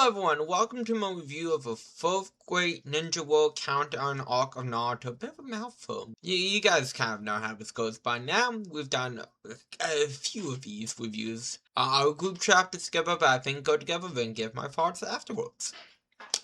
Hello everyone, welcome to my review of a 4th grade Ninja World Countdown arc of Naruto. Bit of a mouthful. You guys kind of know how this goes by now. We've done a few of these reviews. Our group chapters together, but I think go together, then give my thoughts afterwards.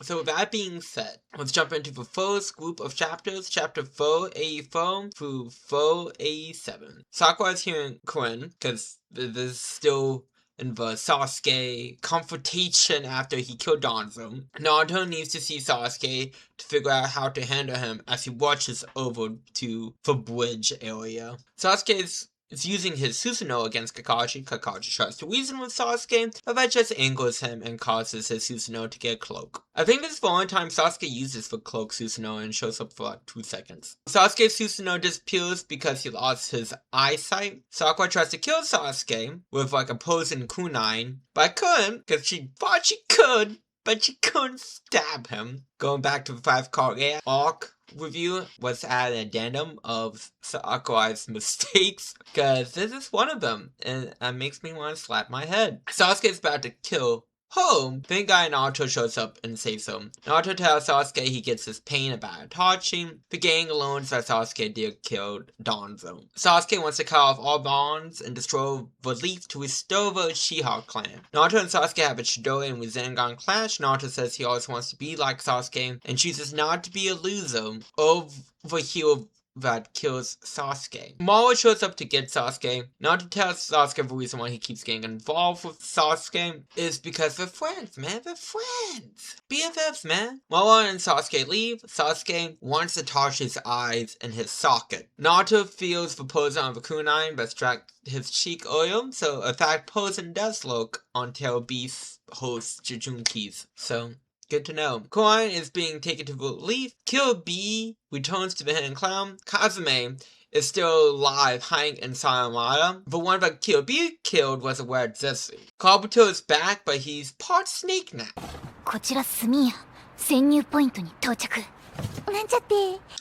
So with that being said, let's jump into the first group of chapters, chapter 484 through 487. Sakura is here in Korin, because there's still in the Sasuke confrontation after he killed Danzo. Naruto needs to see Sasuke to figure out how to handle him as he watches over to the bridge area. Sasuke is using his Susanoo against Kakashi. Kakashi tries to reason with Sasuke, but that just angers him and causes his Susanoo to get a cloak. I think this is the only time Sasuke uses the cloak Susanoo and shows up for like 2 seconds. Sasuke's Susanoo disappears because he lost his eyesight. Sakura tries to kill Sasuke with like a poison kunai, but couldn't because she thought she could, but she couldn't stab him. Going back to the 5-card arc review, was add an addendum of Sakura's mistakes, because this is one of them, and it makes me want to slap my head. Sasuke is about to kill home. Then guy Naruto shows up and saves him. Naruto tells Sasuke he gets his pain about Itachi. The gang learns that Sasuke did kill Danzo. Sasuke wants to cut off all bonds and destroy the leaf to restore the Uchiha clan. Naruto and Sasuke have a Chidori and Rasengan clash. Naruto says he always wants to be like Sasuke and chooses not to be a loser of the hero that kills Sasuke. Mara shows up to get Sasuke. Naruto tells Sasuke the reason why he keeps getting involved with Sasuke is because they're friends, man. They're friends. BFFs, man. Mara and Sasuke leave. Sasuke wants Itachi's eyes in his socket. Naruto feels the poison on the kunai but extracts his cheek oil, so a fact poison does look on Tail Beast host Jujunki's. So good to know. Koan is being taken to the leaf. Kill B returns to the hidden clown. Kazumi is still alive, hiding in Sayonara. The one that Kill B killed was a red Zetsu. Kabuto is back, but he's part snake now.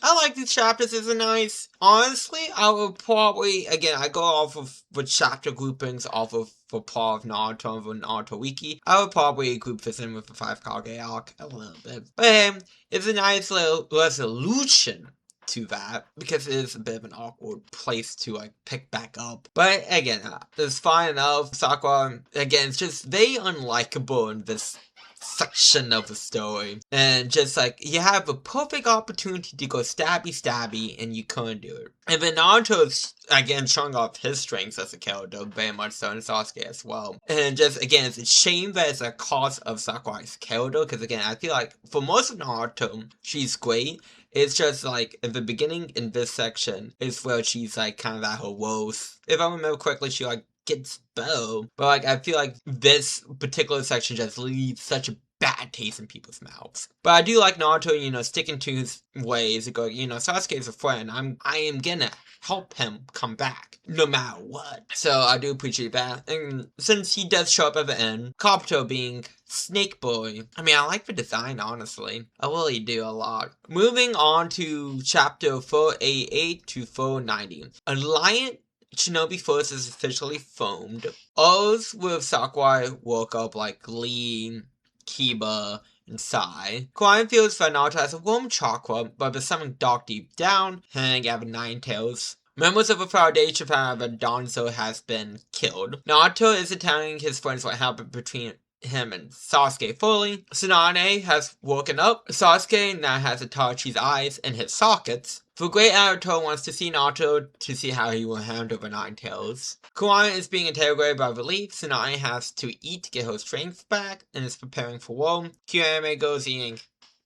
I like these chapters, it's nice. Honestly, I would probably, again, I go off of the chapter groupings off of the part of Naruto and the Naruto Wiki. I would probably group this in with the 5-Kage arc a little bit. But hey, it's a nice little resolution to that, because it is a bit of an awkward place to like pick back up. But again, it's fine enough. Sakura, again, it's just very unlikable in this section of the story, and just like you have a perfect opportunity to go stabby and you couldn't do it. And then Naruto's again showing off his strengths as a character, very much so, and Sasuke as well. And just again, it's a shame that it's a cause of Sakura's character, because again, I feel like for most of Naruto, she's great. It's just like in the beginning in this section is where she's like kind of at her worst. If I remember correctly, she like gets better, but like I feel like this particular section just leaves such a bad taste in people's mouths. But I do like Naruto, sticking to his ways and going, Sasuke is a friend. I am gonna help him come back, no matter what. So I do appreciate that. And since he does show up at the end, Kabuto being Snake Boy, I mean, I like the design, honestly. I really do a lot. Moving on to chapter 488 to 490. Alliant Shinobi Force is officially formed. O's with Sakura woke up like Lee, Kiba, and Sai. Koan feels that Naruto has a warm chakra, but there's something dark deep down, hanging out of Nine Tails. Members of the Foundation found out that Danzo has been killed. Naruto isn't telling his friends what happened between him and Sasuke fully. Tsunade has woken up. Sasuke now has Itachi's eyes in his sockets. The Great Naruto wants to see Naruto to see how he will handle the Nine Tails. Koan is being interrogated by the leaf. Tsunade has to eat to get her strength back and is preparing for war. Kyureme goes eating.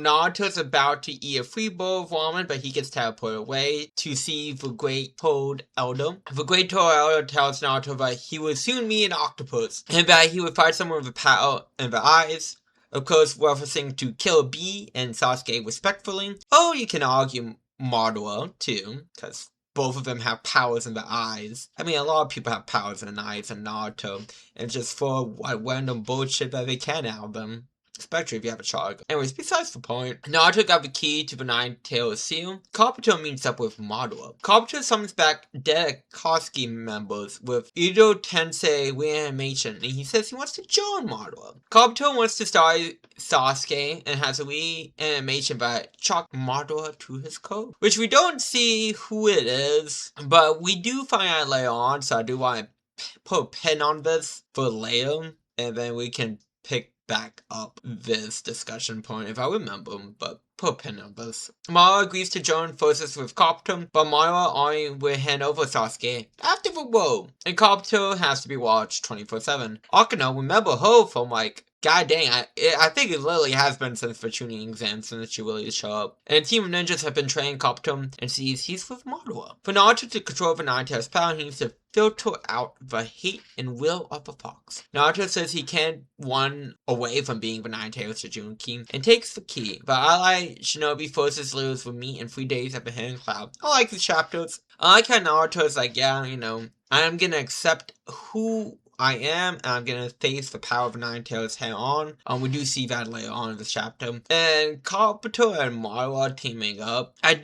Naruto's about to eat a free bowl of ramen, but he gets teleported away to see the Great Toad Elder. The Great Toad Elder tells Naruto that he will soon meet an octopus, and that he would fight someone with power in the eyes. Of course, referencing to Kill B and Sasuke respectfully. Or you can argue Madara, too, because both of them have powers in the eyes. I mean, a lot of people have powers in the eyes in Naruto, and just for random bullshit that they can out of them. especially if you have a child. Anyways, besides the point, Naruto got the key to the Nine-Tailed Seal. Kabuto meets up with Madara. Kabuto summons back dead Akatsuki members with Edo Tensei reanimation, and he says he wants to join Madara. Kabuto wants to start Sasuke and has a reanimation by chalk Madara to his code, which we don't see who it is, but we do find out later on, so I do want to put a pin on this for later, and then we can pick back up this discussion point if I remember, but put a pin on this. Madara agrees to join forces with Kabuto, but Madara only will hand over Sasuke after the war, and Kabuto has to be watched 24/7. Akano, remember her from like, god dang, I think it literally has been since the tuning exam since she really showed up. And a team of ninjas have been training Kabuto and sees he's with Madara. For Naruto to control the Nine-Tailed power, he needs to filter out the hate and will of the fox. Naruto says he can't run away from being the Nine-Tailed Jinchuriki and takes the key. The allied shinobi forces leaders will meet in 3 days at the Hidden Cloud. I like these chapters. I like how Naruto is like, yeah, you know, I'm gonna accept who I am, and I'm gonna face the power of Nine-Tails head on. We do see that later on in the chapter. And Kabuto and Madara teaming up, I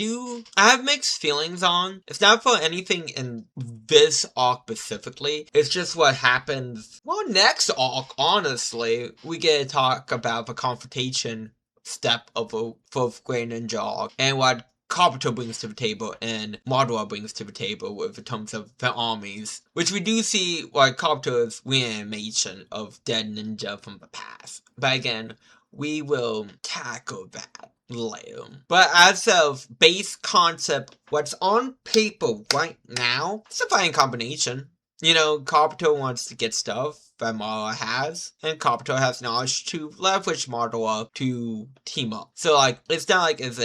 have mixed feelings on. It's not for anything in this arc specifically. It's just what happens. Well, next arc, honestly, we get to talk about the confrontation step of a 4th grade ninja arc, and what Kabuto brings to the table and Madara brings to the table with the terms of the armies, which we do see like Kabuto's reanimation of dead ninja from the past. But again, we will tackle that later. But as of base concept, what's on paper right now, it's a fine combination. You know, Kabuto wants to get stuff that Madara has, and Kabuto has knowledge to leverage Madara to team up. So, like, it's not like it's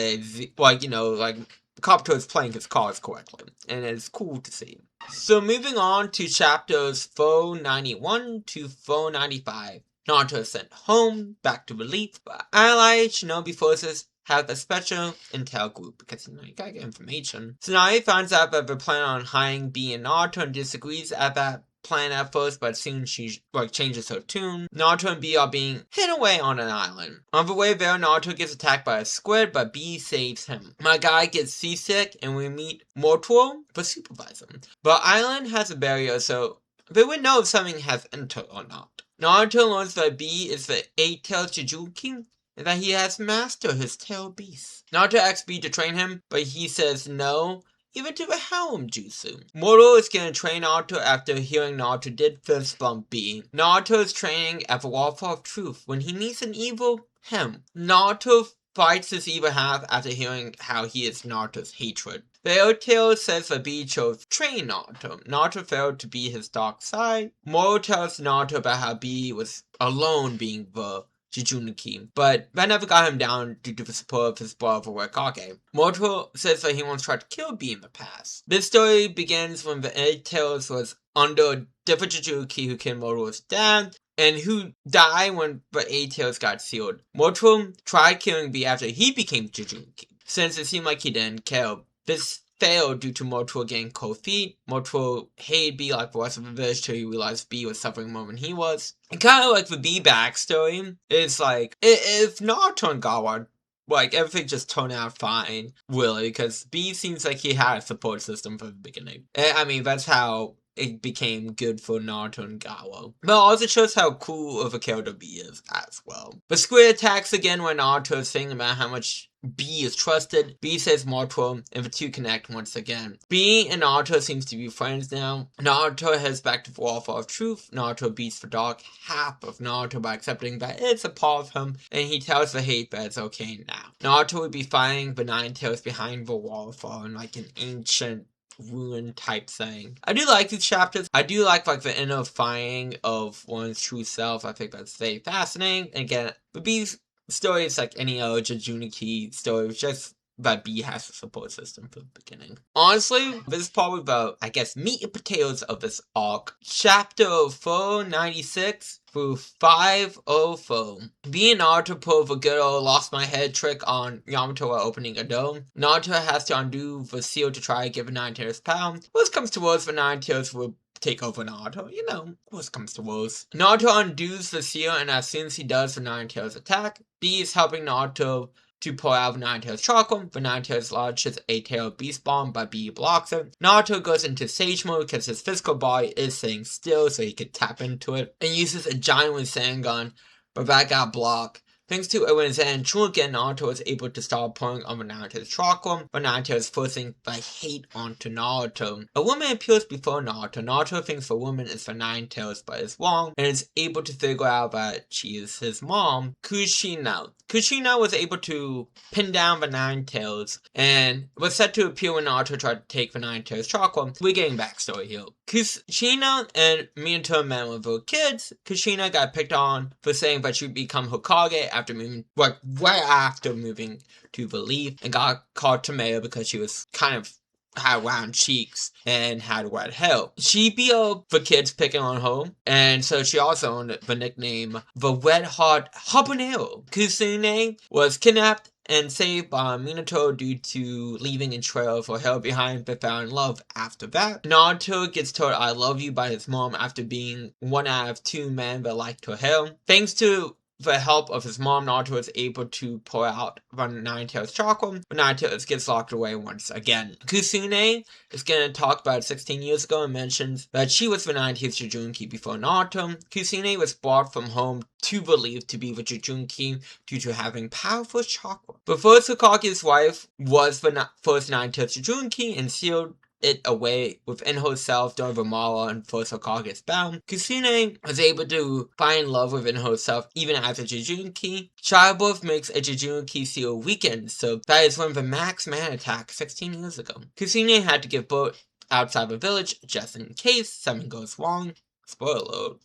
like, you know, like, Kabuto is playing his cards correctly, and it's cool to see. So, moving on to chapters 491 to 495. Naruto is sent home, back to relief, but allied shinobi forces have a special intel group, because, you know, you gotta get information. So now he finds out that they're planning on hiring B and Naruto and disagrees at that plan at first, but soon she changes her tune. Naruto and B are being hidden away on an island. On the way there, Naruto gets attacked by a squid, but B saves him. My guy gets seasick, and we meet Mortuo, the supervisor. The island has a barrier, so they would know if something has entered or not. Naruto learns that B is the 8-tailed Jinchuriki, and that he has mastered his tail beast. Naruto asks B to train him, but he says no, even to the Helm Jutsu. Moro is gonna train Naruto after hearing Naruto did fist bump B. Naruto is training at the Waterfall of Truth when he meets an evil him. Naruto fights his evil half after hearing how he is Naruto's hatred. Fairy Tail says that B chose to train Naruto. Naruto failed to be his dark side. Moro tells Naruto about how B was alone being the Jinchuriki, but that never got him down due to the support of his brother Wakage. Morto says that he once tried to kill B in the past. This story begins when the 8-Tails was under a different Jinchuriki who killed Moro's dad, and who died when the 8-Tails got sealed. Morto tried killing B after he became Jinchuriki, since it seemed like he didn't care. This failed due to Morto getting cold feet. Morto hated B like the rest of the village till he realized B was suffering more than he was. And kind of like the B backstory, it's like, if Naruto and Gawa, like, everything just turned out fine, really, because B seems like he had a support system from the beginning. I mean, that's how it became good for Naruto and Gawa. But it also shows how cool of a character B is as well. But Squid attacks again when Naruto is thinking about how much B is trusted. B says Morto, and the two connect once again. B and Naruto seems to be friends now. Naruto heads back to the Waterfall of Truth. Naruto beats the dark half of Naruto by accepting that it's a part of him, and he tells the hate that it's okay now. Naruto would be fighting the Nine-Tails behind the waterfall in like an ancient ruin type thing. I do like these chapters. I do like the inner fighting of one's true self. I think that's very fascinating. And again, the B's story is like any other Jinchuriki story, it's just that B has a support system from the beginning. Honestly, this is probably about, I guess, meat and potatoes of this arc. Chapter 496 through 504. B and Naruto pull the good old lost my head trick on Yamato while opening a dome. Naruto has to undo the seal to try to give the Nine-Tails power. Worst comes to worst, the Nine-Tails will take over Naruto. You know, worst comes to worst. Naruto undoes the seal, and as soon as he does, the Nine Tails attack. B is helping Naruto to pull out Nine Tails chakra, but Nine Tails launches a tail beast bomb, but B blocks it. Naruto goes into sage mode because his physical body is staying still so he can tap into it, and uses a giant Rasengan, but that got blocked. Thanks to Owen's and Shuriken, Naruto was able to start pulling on Naruto's chakra, but Naruto is forcing the hate onto Naruto. A woman appears before Naruto. Naruto thinks the woman is the Nine Tails, but is wrong, and is able to figure out that she is his mom, Kushina. Kushina was able to pin down the Nine Tails, and was set to appear when Naruto tried to take the Nine Tails chakra. We're getting backstory here. Kushina and Minato met when they were kids. Kushina got picked on for saying that she would become Hokage after moving, right after moving to the Leaf, and got called Tomato because she was kind of had round cheeks and had red hair. She beat up the kids picking on her, and so she also earned the nickname the Red Hot Habanero. Kusune was kidnapped and saved by Minato due to leaving a trail for her behind, but fell in love after that. Naruto gets told I love you by his mom after being one out of two men that liked her hair. Thanks to the help of his mom, Naruto is able to pull out the Nine Tails chakra, but Nine Tails gets locked away once again. Kusune is going to talk about 16 years ago and mentions that she was the 19th Jujunki before Naruto. Kusune was brought from home to believe to be the Jujunki due to having powerful chakra. But first, Hokage's wife was the first 19th Jujunki and sealed it away within herself during the Mara and first Hokage's bound. Kusune was able to find love within herself even as a Jujunki. Childbirth makes a Jujunki seal weaken, so that is when the Max Man attacked 16 years ago. Kusune had to give birth outside the village just in case something goes wrong. Spoiler alert.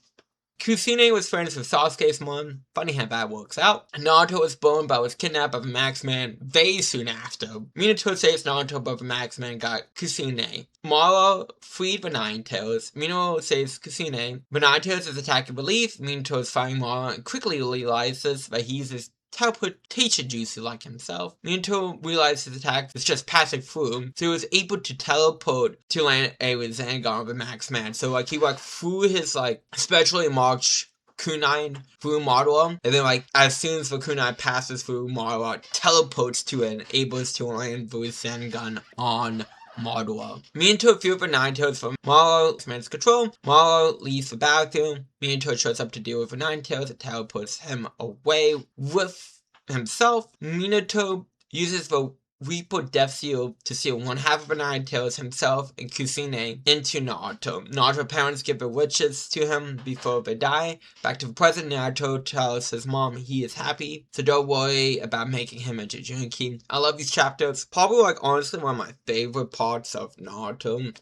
Kusune was friends with Sasuke's mom. Funny how that works out. Naruto was born but was kidnapped by the Max Man very soon after. Minato saves Naruto but the Max Man got Kusune. Mara freed the Nine Tails. Minato saves Kusune. The Nine Tails is attacking Belief. Minato is fighting Mara and quickly realizes that he uses teleportation jutsu like himself. Minato realized his attack was just passing through, so he was able to teleport to land a Rasengan on the Max Man. So he through his specially marked kunai through Madara, and then as soon as the kunai passes through Madara, teleports to it and able to land the Rasengan on Madara. Minato feels the Nine Tails from Madara's man's control. Madara leaves the battlefield. Minato shows up to deal with the Nine Tails and teleports him away with himself. Minato uses the Reaper Death Seal to seal one half of the Nine Tails himself and Kusune into Naruto. Naruto's parents give the wishes to him before they die. Back to the present, Naruto tells his mom he is happy, so don't worry about making him a Jujunki. I love these chapters. Probably honestly one of my favorite parts of Naruto.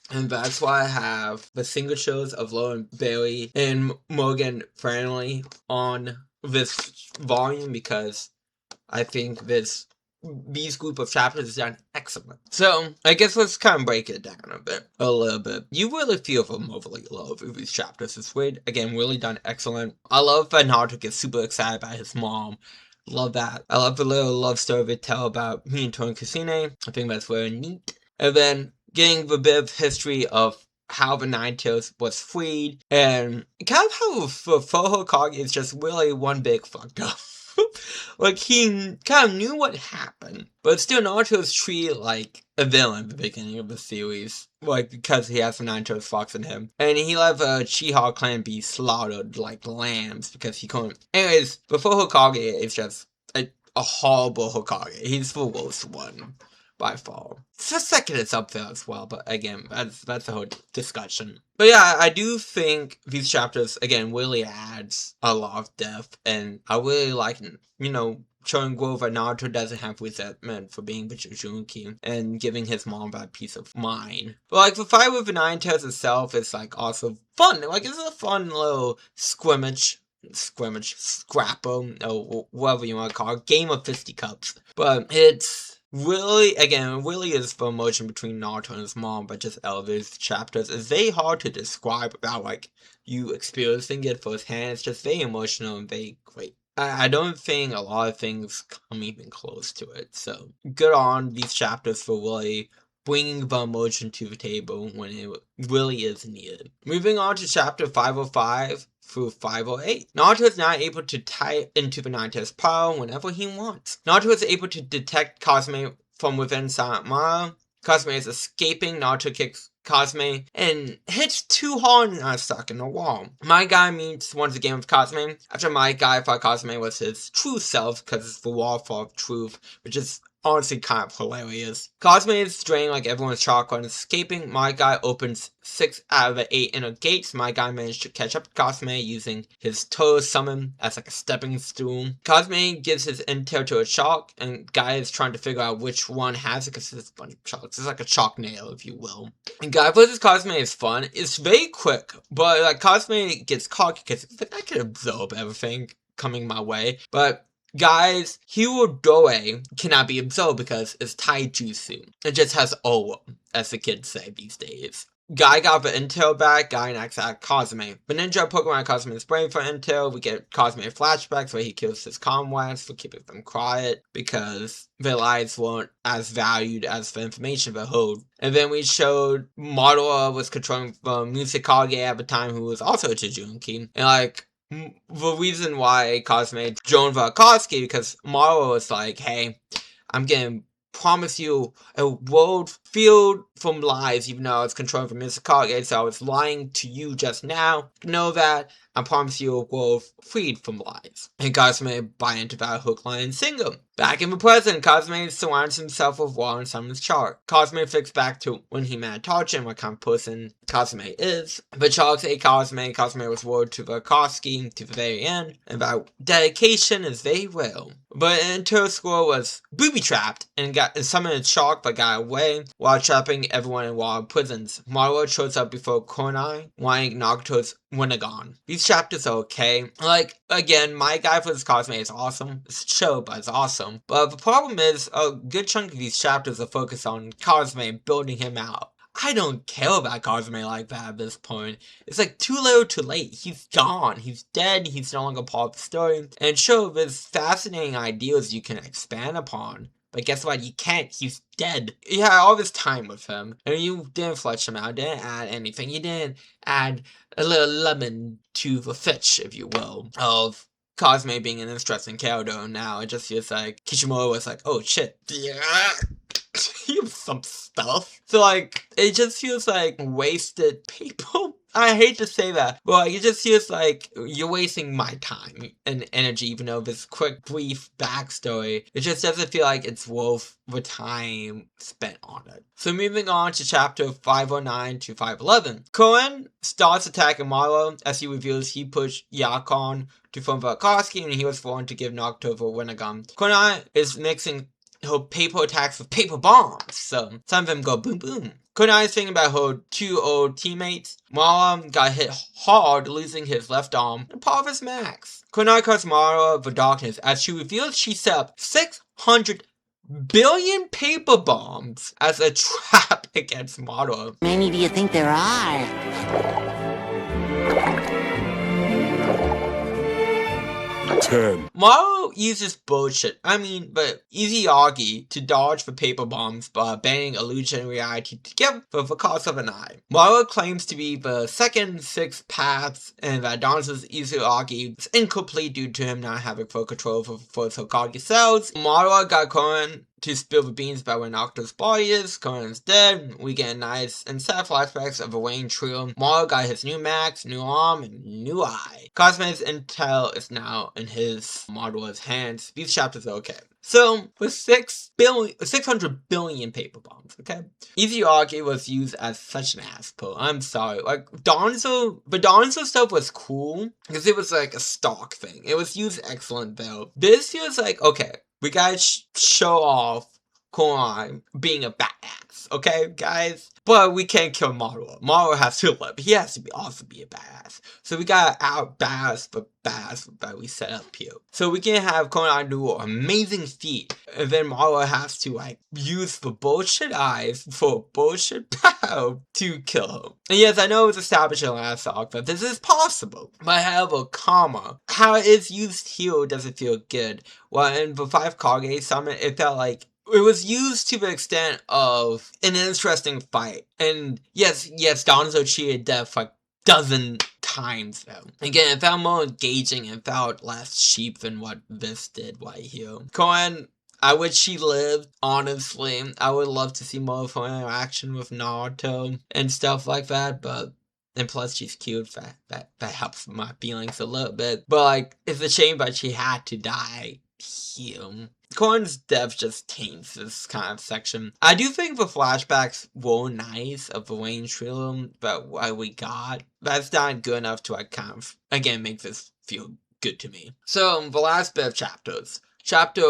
And that's why I have the single shows of Lauren Bailey and Morgan Franley on this volume because I think these group of chapters is done excellent. So, I guess let's kind of break it down a little bit. You really feel the motherly love of these chapters. It's weird. Again, really done excellent. I love that Naruto gets super excited about his mom. Love that. I love the little love story they tell about Minato and Kusune. I think that's very neat. And then getting the bit of history of how the Nine Tails was freed, and kind of how the Hokage is just really one big fucked up. He kind of knew what happened, but still Naruto is treated like a villain at the beginning of the series. Because he has the Nine Tails Fox in him. And he let the Uchiha clan be slaughtered like lambs because he couldn't. Anyways, before Hokage is just a horrible Hokage. He's the worst one by far. The second is up there as well, but again, that's a whole discussion. But yeah, I do think these chapters, again, really adds a lot of depth, and I really like, showing growth that Naruto doesn't have resentment for being the Jujunki, and giving his mom that peace of mind. But the fight with the Nine Tails itself is also fun. It's a fun little scrimmage, scrapper, or whatever you want to call it, game of fisticuffs. But it's really, again, it really is the emotion between Naruto and his mom, but just elevates chapters. It's very hard to describe without, you experiencing it firsthand. It's just very emotional and very great. I don't think a lot of things come even close to it, so good on these chapters for really bringing the emotion to the table when it really is needed. Moving on to chapter 505 through 508. Naruto is now able to tie into the Nine-Tails power whenever he wants. Naruto is able to detect Cosme from within Silent Mara. Cosme is escaping. Naruto kicks Cosme and hits too hard and is stuck in the wall. My guy meets once again with Cosme after my guy thought Cosme was his true self because it's the waterfall of truth, which is honestly kind of hilarious. Cosme is draining like everyone's chocolate and escaping. My guy opens 6 out of the 8 inner gates. My guy managed to catch up to Cosme using his toe summon as like a stepping stool. Cosme gives his intel to a chalk, and Guy is trying to figure out which one has it because there's a bunch of chalks. It's like a chalk nail, if you will. And Guy versus Cosme is fun. It's very quick, but like Cosme gets cocky because it's like I can absorb everything coming my way, but Guy's Hirodore cannot be absorbed because it's taijutsu. It just has aura, as the kids say these days. Guy got the intel back. Guy knocks out Cosme. The ninja Pokemon Cosme's brain for intel. We get Cosme flashbacks where he kills his comrades for keeping them quiet because their lives weren't as valued as the information they hold. And then we showed Madara was controlling Musakage at the time, who was also a Jujunki. And like, the reason why Cosme joined Valkoski because Madara was like, hey, I'm gonna promise you a world filled from lies, even though I was controlling from Misakage, so I was lying to you just now. Know that I promise you a world freed from lies. And Cosme buy into that hook, line, and single. Back in the present, Cosme surrounds himself with water and summons Chark. Cosme flicks back to when he met Tarcha and what kind of person Cosme is. But Chark say Cosme was word to Valkoski to the very end, and that dedication is very real. But Interscore was booby-trapped and summoned Chark but got away while trapping everyone in water prisons. Madara shows up before Kunai, wanting Nagato's Winnegon. These chapters are okay. Like, again, my guy for this Cosme is awesome. It's a show, but it's awesome. But the problem is, a good chunk of these chapters are focused on Cosme building him out. I don't care about Cosme like that at this point. It's like too little too late. He's gone. He's dead. He's no longer part of the story. And sure, there's fascinating ideas you can expand upon. But guess what? You can't. He's dead. You had all this time with him, and you didn't flesh him out, didn't add anything. You didn't add a little lemon to the fish, if you will, of Cosme being an interesting character. Now it just feels like Kishimoto was like, oh shit, yeah, here's some stuff. So like, it just feels like wasted paper. I hate to say that, but like, it just feels like you're wasting my time and energy, even though this quick, brief backstory, it just doesn't feel like it's worth the time spent on it. So moving on to chapter 509 to 511. Koen starts attacking Maro as he reveals he pushed Yakon to form Valkoski and he was sworn to give Nocto the Winnegon. Kunai is mixing her paper attacks with paper bombs, so some of them go boom boom. Kunai is thinking about her 2 old teammates. Mara got hit hard, losing his left arm and part of his max. Kunai calls Mara the darkness as she reveals she set up 600 billion paper bombs as a trap against Mara. How many do you think there are? 10. Maro uses bullshit, but Izuyagi to dodge the paper bombs by banning illusion and reality together for the cost of an eye. Maro claims to be the second 6 paths and that Danzo's Izuyagi is incomplete due to him not having full control over the Hokage cells. Maro got Koen to spill the beans about where Nocto's body is. Conan's dead. We get nice and sad flashbacks of a Wayne trio. Maro got his new max, new arm, and new eye. Cosme's intel is now in his Madara's hands. These chapters are okay. So, with 600 billion paper bombs, okay? Izuyagi was used as such an asshole. I'm sorry. Like, the Danzo stuff was cool, because it was like a stock thing. It was used excellent, though. This feels like, okay, we gotta show off Koan being a badass, okay, guys? But we can't kill Madara. Madara has to live. He has to also be a badass. So we gotta out badass that we set up here. So we can have Konan do an amazing feat. And then Madara has to like use the bullshit eyes for bullshit power to kill him. And yes, I know it was established in the last arc that this is possible. But however, karma, how it is used here doesn't feel good. Well, in the 5 Kage summon, it felt like it was used to the extent of an interesting fight. And yes, Donzo cheated death like dozen times though. Again, it felt more engaging and felt less cheap than what this did right here. Koen, I wish she lived, honestly. I would love to see more of her interaction with Naruto and stuff like that, but and plus she's cute, that helps my feelings a little bit. But like, it's a shame that she had to die here. Corn's death just taints this kind of section. I do think the flashbacks were nice of the Wayne Trillium that we got. That's not good enough to like kind of, again, make this feel good to me. So, the last bit of chapters. Chapter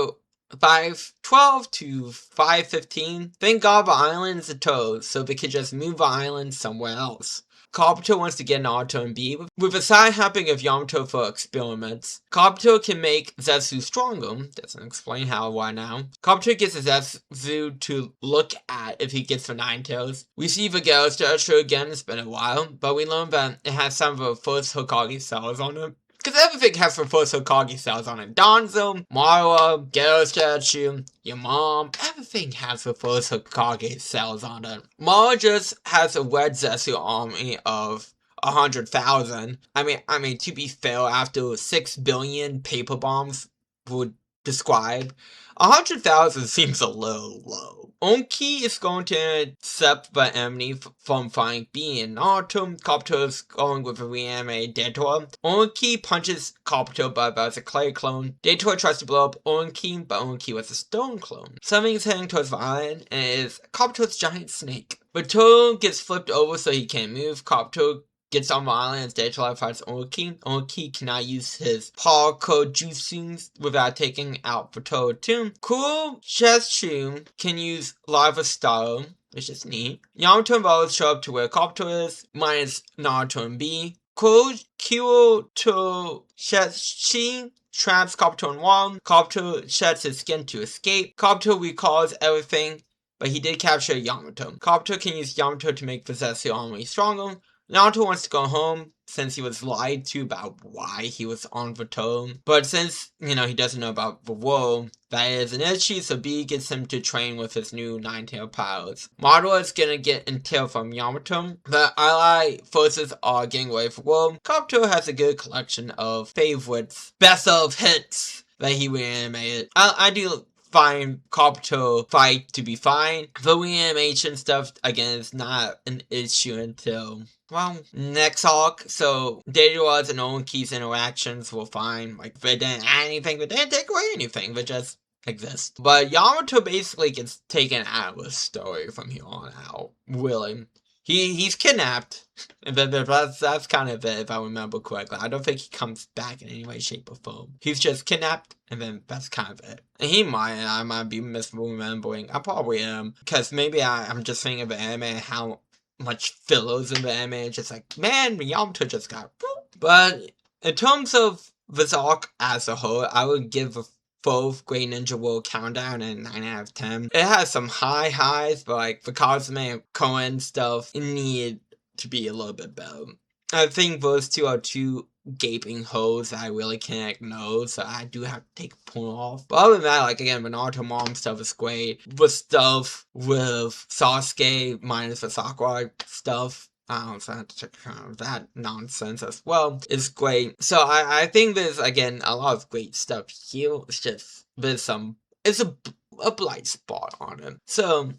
512 to 515. Thank God the island is a toad, so they could just move the island somewhere else. Kabuto wants to get Naruto and B with a side helping of Yamato for experiments. Kabuto can make Zetsu stronger. Doesn't explain how or why now. Kabuto gets Zetsu to look at if he gets the Nine Tails. We see the Ghetto statue again, it's been a while, but we learn that it has some of the first Hokage cells on it. Because everything has the first Hokage cells on it. Danzo, Marwa, Ghetto statue, your mom, everything has the first Hokage cells on it. Marwa just has a red Zetsu army of 100,000. I mean, to be fair, after 6 billion paper bombs would describe, 100,000 seems a little low. Onki is going to accept the enemy from fighting B and Naruto. Kabuto is going with a reanimated Detour. Onki punches Kabuto, but as a clay clone. Detour tries to blow up Onki, but Onki was a stone clone. Something is heading towards the island, and it is Kabuto's giant snake. But Toru gets flipped over so he can't move. Kabuto gets on the island as Detour fights Onki. Onki cannot use his power code jutsus without taking out the Toru too. Kuro Jetsu can use Lava Style, which is neat. Yamato and Boros show up to where Kabuto is, minus Naruto and B. Kyoto Shetchi traps Kabuto in wall. Kabuto sheds his skin to escape. Kabuto recalls everything, but he did capture Yamato. Kabuto can use Yamato to make the Zetsu army stronger. Naruto wants to go home since he was lied to about why he was on the tone. But since, he doesn't know about the world, that is an issue, so B gets him to train with his new Nine-Tail powers. Madara is gonna get intel from Yamato. The ally forces are getting away from the world. Kabuto has a good collection of favorites, best of hits that he reanimated. I do find Kabuto fight to be fine. The reanimation stuff, again, is not an issue until, well, next arc. So Detour's and Onki's interactions were fine. Like, they didn't add anything, but they didn't take away anything. They just exist. But Yamato basically gets taken out of the story from here on out. Really. He's kidnapped. That's kind of it, if I remember correctly. I don't think he comes back in any way, shape, or form. He's just kidnapped, and then that's kind of it. And I might be misremembering. I probably am. Because maybe I'm just thinking of the anime and how much fillers in the anime. Just like, man, Yamato just got... But in terms of this arc as a whole, I would give a both Great Ninja World Countdown and 9 out of 10. It has some high highs, but like the Cosme and Koen stuff, it needed to be a little bit better. I think those two are two gaping holes that I really can't ignore, so I do have to take a point off. But other than that, like again, the Naruto mom stuff is great. The stuff with Sasuke minus the Sakura stuff, I don't have to check out that nonsense as well. It's great. So I think there's, again, a lot of great stuff here. It's just, it's a blind spot on it. So,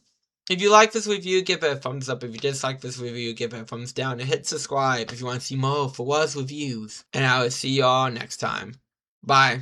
if you like this review, give it a thumbs up. If you dislike this review, give it a thumbs down. And hit subscribe if you want to see more for Waz reviews. And I will see y'all next time. Bye.